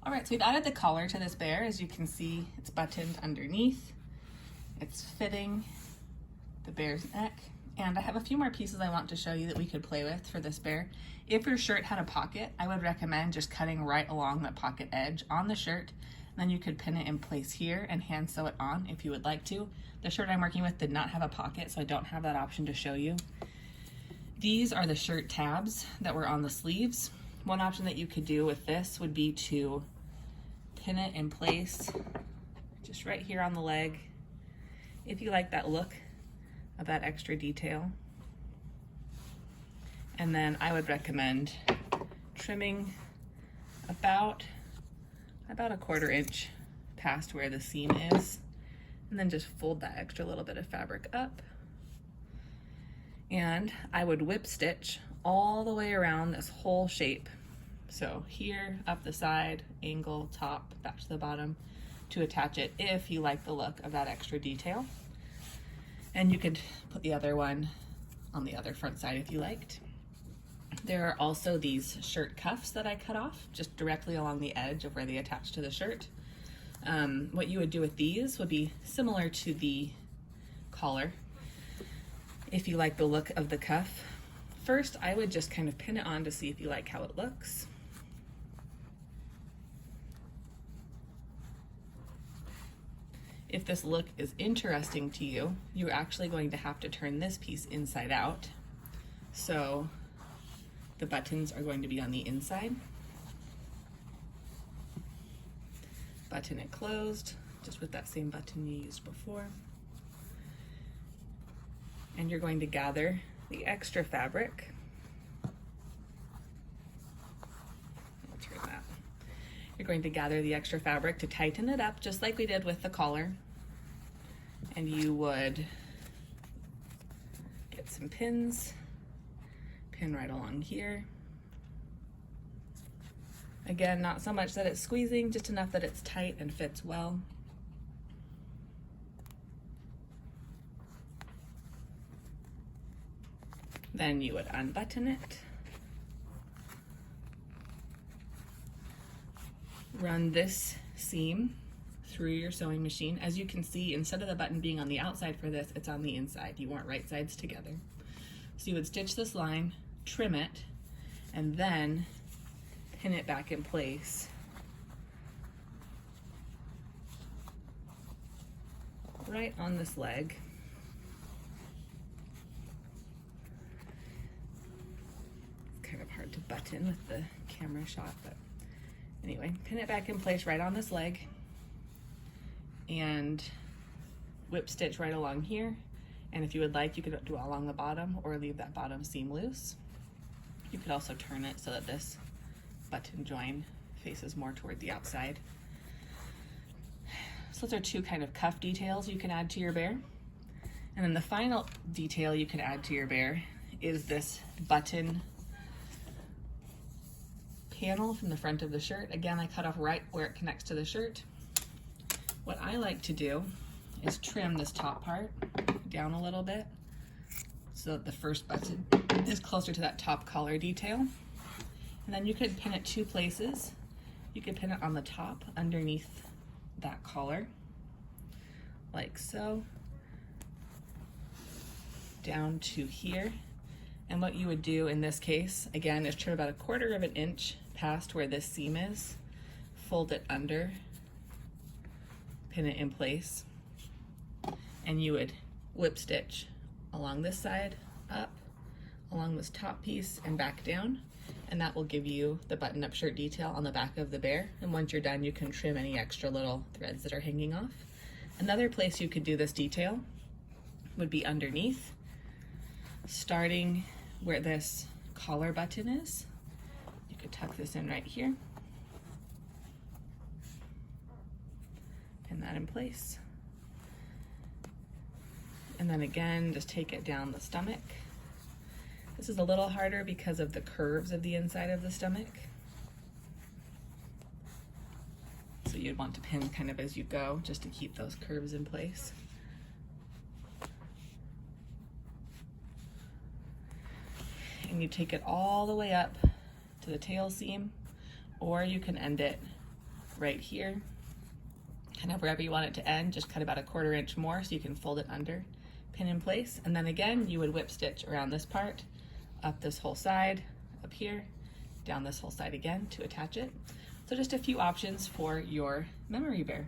All right, so we've added the collar to this bear. As you can see, it's buttoned underneath. It's fitting the bear's neck. And I have a few more pieces I want to show you that we could play with for this bear. If your shirt had a pocket, I would recommend just cutting right along that pocket edge on the shirt. Then you could pin it in place here and hand sew it on if you would like to. The shirt I'm working with did not have a pocket, so I don't have that option to show you. These are the shirt tabs that were on the sleeves. One option that you could do with this would be to pin it in place just right here on the leg if you like that look of that extra detail. And then I would recommend trimming about a 1/4 inch past where the seam is, and then just fold that extra little bit of fabric up. And I would whip stitch all the way around this whole shape. So here, up the side, angle, top, back to the bottom, to attach it if you like the look of that extra detail. And you could put the other one on the other front side if you liked. There are also these shirt cuffs that I cut off just directly along the edge of where they attach to the shirt. What you would do with these would be similar to the collar. If you like the look of the cuff, first I would just kind of pin it on to see if you like how it looks. If this look is interesting to you, you're actually going to have to turn this piece inside out. So the buttons are going to be on the inside. Button it closed, just with that same button you used before. And you're going to gather the extra fabric. I'll turn that. You're going to gather the extra fabric to tighten it up, just like we did with the collar. And you would get some pins, pin right along here. Again, not so much that it's squeezing, just enough that it's tight and fits well. Then you would unbutton it. Run this seam through your sewing machine. As you can see, instead of the button being on the outside for this, it's on the inside. You want right sides together. So you would stitch this line, trim it, and then pin it back in place. Right on this leg. It's kind of hard to button with the camera shot, but anyway, pin it back in place right on this leg and whip stitch right along here. And if you would like, you could do it along the bottom or leave that bottom seam loose. You could also turn it so that this button join faces more toward the outside. So those are two kind of cuff details you can add to your bear. And then the final detail you can add to your bear is this button panel from the front of the shirt. Again, I cut off right where it connects to the shirt. What I like to do is trim this top part down a little bit so that the first button is closer to that top collar detail. And then you could pin it two places. You could pin it on the top underneath that collar, like so, down to here. And what you would do in this case, again, is trim about 1/4 inch past where this seam is, fold it under, pin it in place, and you would whip stitch along this side, up, along this top piece, and back down. And that will give you the button-up shirt detail on the back of the bear. And once you're done, you can trim any extra little threads that are hanging off. Another place you could do this detail would be underneath, starting where this collar button is. You could tuck this in right here. Pin that in place. And then again, just take it down the stomach. This is a little harder because of the curves of the inside of the stomach. So you'd want to pin kind of as you go, just to keep those curves in place. And you take it all the way up to the tail seam, or you can end it right here, kind of wherever you want it to end, just cut about a 1/4 inch more so you can fold it under, pin in place, and then again you would whip stitch around this part, up this whole side, up here, down this whole side again to attach it. So just a few options for your memory bear.